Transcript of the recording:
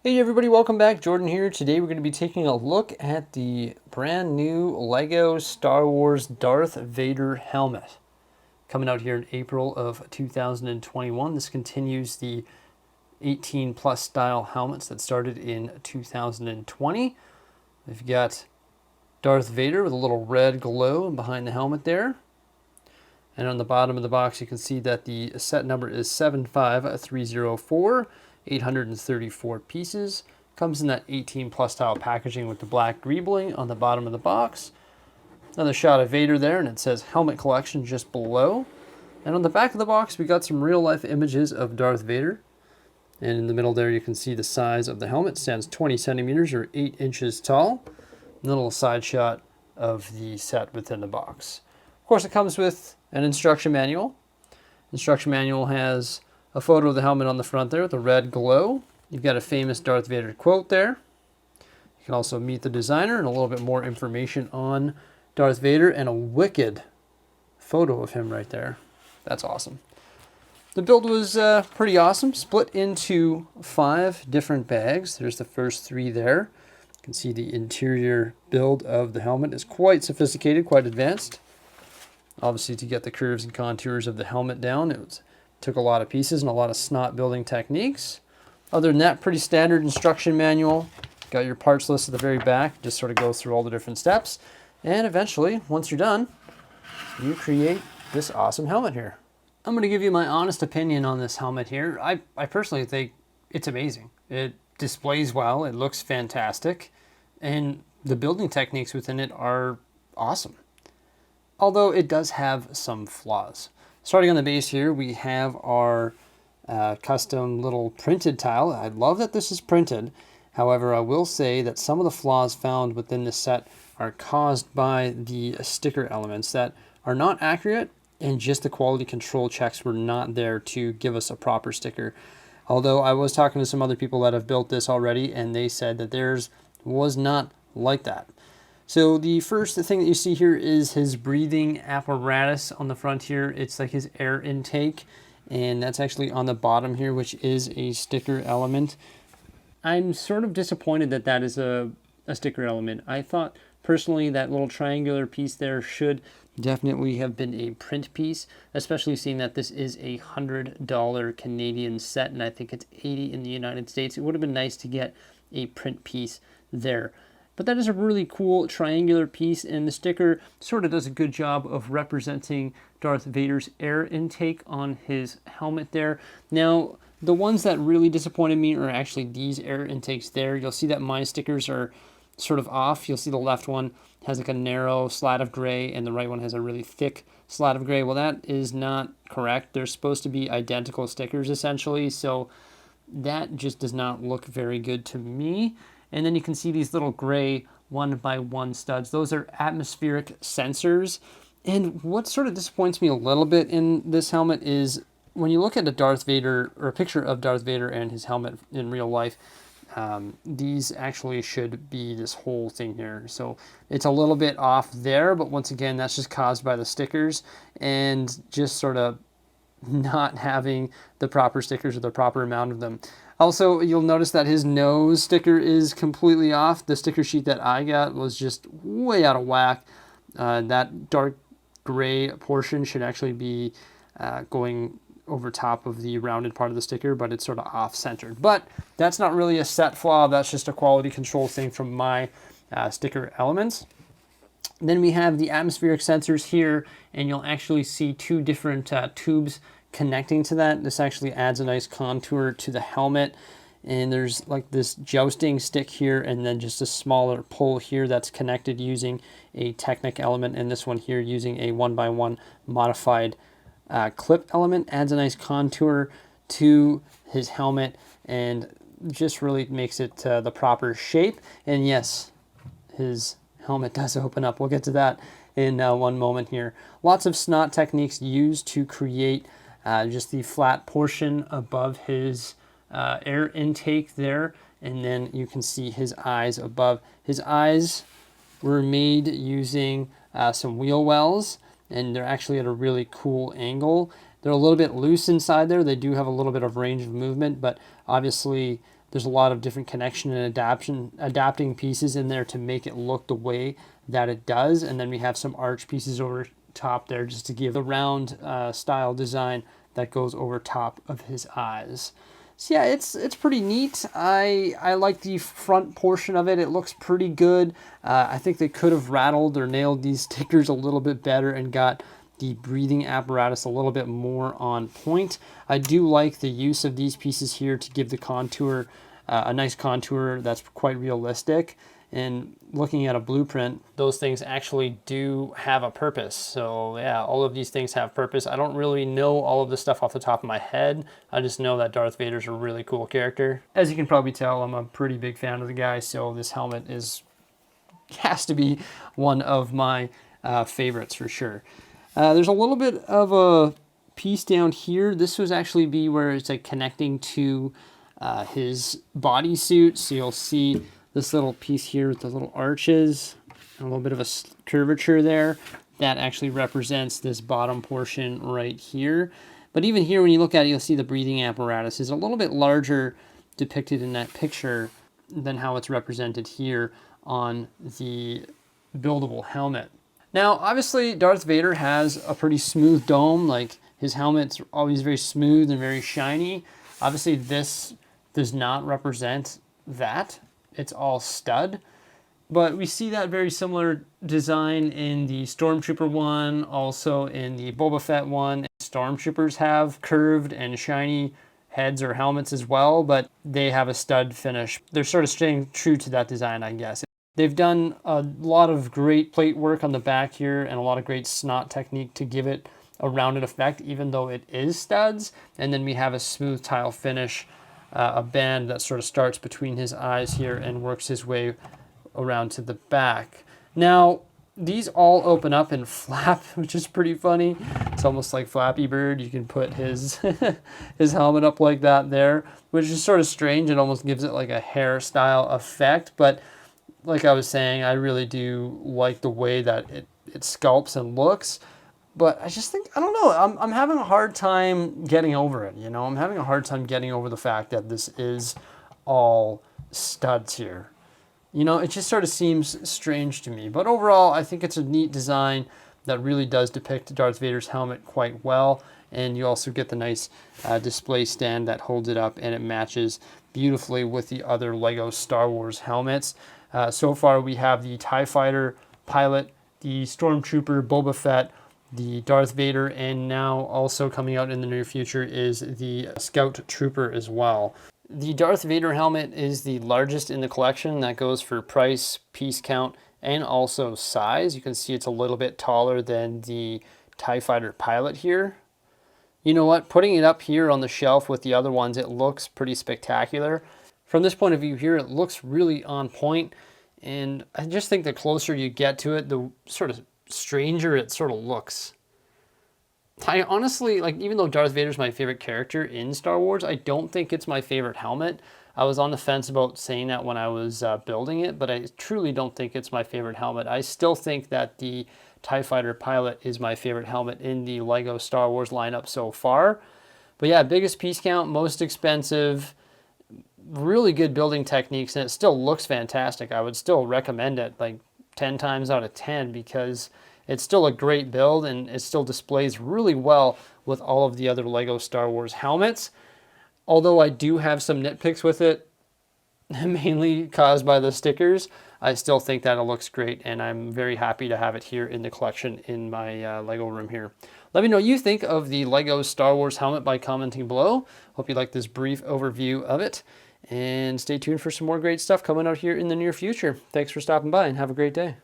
Hey everybody, welcome back. Jordan here. Today we're going to be taking a look at the brand new Lego Star Wars Darth Vader helmet. Coming out here in April of 2021. This continues the 18 plus style helmets that started in 2020. We've got Darth Vader with a little red glow behind the helmet there. And on the bottom of the box you can see that the set number is 75304. 834 pieces. Comes in that 18 plus style packaging with the black greebling on the bottom of the box. Another shot of Vader there, and it says helmet collection just below. And on the back of the box we got some real life images of Darth Vader. And in the middle there you can see the size of the helmet. It stands 20 centimeters or 8 inches tall. And a little side shot of the set within the box. Of course it comes with an instruction manual. Instruction manual has a photo of the helmet on the front there with a red glow. You've got a famous Darth Vader quote there. You can also meet the designer and a little bit more information on Darth Vader and a wicked photo of him right there. That's awesome. The build was pretty awesome. Split into 5 different bags. There's the first 3 there. You can see the interior build of the helmet is quite sophisticated, quite advanced. Obviously, to get the curves and contours of the helmet down, it took a lot of pieces and a lot of snot building techniques. Other than that, pretty standard instruction manual. Got your parts list at the very back. Just sort of go through all the different steps. And eventually, once you're done, you create this awesome helmet here. I'm going to give you my honest opinion on this helmet here. I personally think it's amazing. It displays well. It looks fantastic. And the building techniques within it are awesome. Although it does have some flaws. Starting on the base here, we have our custom little printed tile. I love that this is printed. However, I will say that some of the flaws found within this set are caused by the sticker elements that are not accurate, and just the quality control checks were not there to give us a proper sticker. Although I was talking to some other people that have built this already, and they said that theirs was not like that. So the first thing that you see here is his breathing apparatus on the front here. It's like his air intake, and that's actually on the bottom here, which is a sticker element. I'm sort of disappointed that that is a sticker element. I thought personally that little triangular piece there should definitely have been a print piece, especially seeing that this is a $100 Canadian set, and I think it's $80 in the United States. It would have been nice to get a print piece there. But that is a really cool triangular piece, and the sticker sort of does a good job of representing Darth Vader's air intake on his helmet there. Now, the ones that really disappointed me are actually these air intakes there. You'll see that my stickers are sort of off. You'll see the left one has like a narrow slat of gray, and the right one has a really thick slat of gray. Well, that is not correct. They're supposed to be identical stickers, essentially, so that just does not look very good to me. And then you can see these little gray 1x1 studs. Those are atmospheric sensors. And what sort of disappoints me a little bit in this helmet is when you look at a Darth Vader, or a picture of Darth Vader and his helmet in real life, these actually should be this whole thing here. So it's a little bit off there, but once again, that's just caused by the stickers and just sort of not having the proper stickers or the proper amount of them. Also, you'll notice that his nose sticker is completely off. The sticker sheet that I got was just way out of whack. That dark gray portion should actually be going over top of the rounded part of the sticker, but it's sort of off-centered. But that's not really a set flaw. That's just a quality control thing from my sticker elements. Then we have the atmospheric sensors here, and you'll actually see 2 different tubes connecting to that. This actually adds a nice contour to the helmet, and there's like this jousting stick here and then just a smaller pole here that's connected using a Technic element, and this one here using a 1x1 modified clip element. Adds a nice contour to his helmet and just really makes it the proper shape. And yes, his helmet does open up. We'll get to that in one moment here. Lots of snot techniques used to create just the flat portion above his air intake there, and then you can see his eyes above. His eyes were made using some wheel wells, and they're actually at a really cool angle. They're a little bit loose inside there. They do have a little bit of range of movement, but obviously There's a lot of different connection and adapting pieces in there to make it look the way that it does. And then we have some arch pieces over top there just to give the round style design that goes over top of his eyes. So yeah, it's pretty neat. I like the front portion of it. It looks pretty good. I think they could have rattled or nailed these stickers a little bit better and got the breathing apparatus a little bit more on point. I do like the use of these pieces here to give the contour a nice contour that's quite realistic. And looking at a blueprint, those things actually do have a purpose. So yeah, all of these things have purpose. I don't really know all of the stuff off the top of my head. I just know that Darth Vader's a really cool character. As you can probably tell, I'm a pretty big fan of the guy, so this helmet has to be one of my favorites for sure. There's a little bit of a piece down here. This was actually be where it's like connecting to his bodysuit. So you'll see this little piece here with the little arches and a little bit of a curvature there. That actually represents this bottom portion right here. But even here, when you look at it, you'll see the breathing apparatus is a little bit larger depicted in that picture than how it's represented here on the buildable helmet. Now, obviously, Darth Vader has a pretty smooth dome. Like, his helmet's always very smooth and very shiny. Obviously, this does not represent that. It's all stud. But we see that very similar design in the Stormtrooper one, also in the Boba Fett one. Stormtroopers have curved and shiny heads or helmets as well, but they have a stud finish. They're sort of staying true to that design, I guess. They've done a lot of great plate work on the back here and a lot of great snot technique to give it a rounded effect, even though it is studs. And then we have a smooth tile finish, a band that sort of starts between his eyes here and works his way around to the back. Now, these all open up and flap, which is pretty funny. It's almost like Flappy Bird. You can put his his helmet up like that there, which is sort of strange. It almost gives it like a hairstyle effect. But like I was saying, I really do like the way that it sculpts and looks. But I just think, I don't know, I'm having a hard time getting over it, you know? I'm having a hard time getting over the fact that this is all studs here. You know, it just sort of seems strange to me. But overall, I think it's a neat design that really does depict Darth Vader's helmet quite well. And you also get the nice display stand that holds it up, and it matches beautifully with the other Lego Star Wars helmets. So far, we have the TIE Fighter pilot, the Stormtrooper Boba Fett, the Darth Vader, and now also coming out in the near future is the Scout Trooper as well. The Darth Vader helmet is the largest in the collection. That goes for price, piece count, and also size. You can see it's a little bit taller than the TIE Fighter pilot here. You know what? Putting it up here on the shelf with the other ones, it looks pretty spectacular. From this point of view here, it looks really on point. And I just think the closer you get to it, the sort of stranger it sort of looks. I honestly, like, even though Darth Vader's my favorite character in Star Wars, I don't think it's my favorite helmet. I was on the fence about saying that when I was building it, but I truly don't think it's my favorite helmet. I still think that the TIE Fighter pilot is my favorite helmet in the Lego Star Wars lineup so far. But yeah, biggest piece count, most expensive, really good building techniques, and it still looks fantastic. I would still recommend it like 10 times out of 10 because it's still a great build and it still displays really well with all of the other Lego Star Wars helmets. Although I do have some nitpicks with it, mainly caused by the stickers, I still think that it looks great, and I'm very happy to have it here in the collection in my Lego room here. Let me know what you think of the Lego Star Wars helmet by commenting below. Hope you like this brief overview of it, and stay tuned for some more great stuff coming out here in the near future. Thanks for stopping by, and have a great day.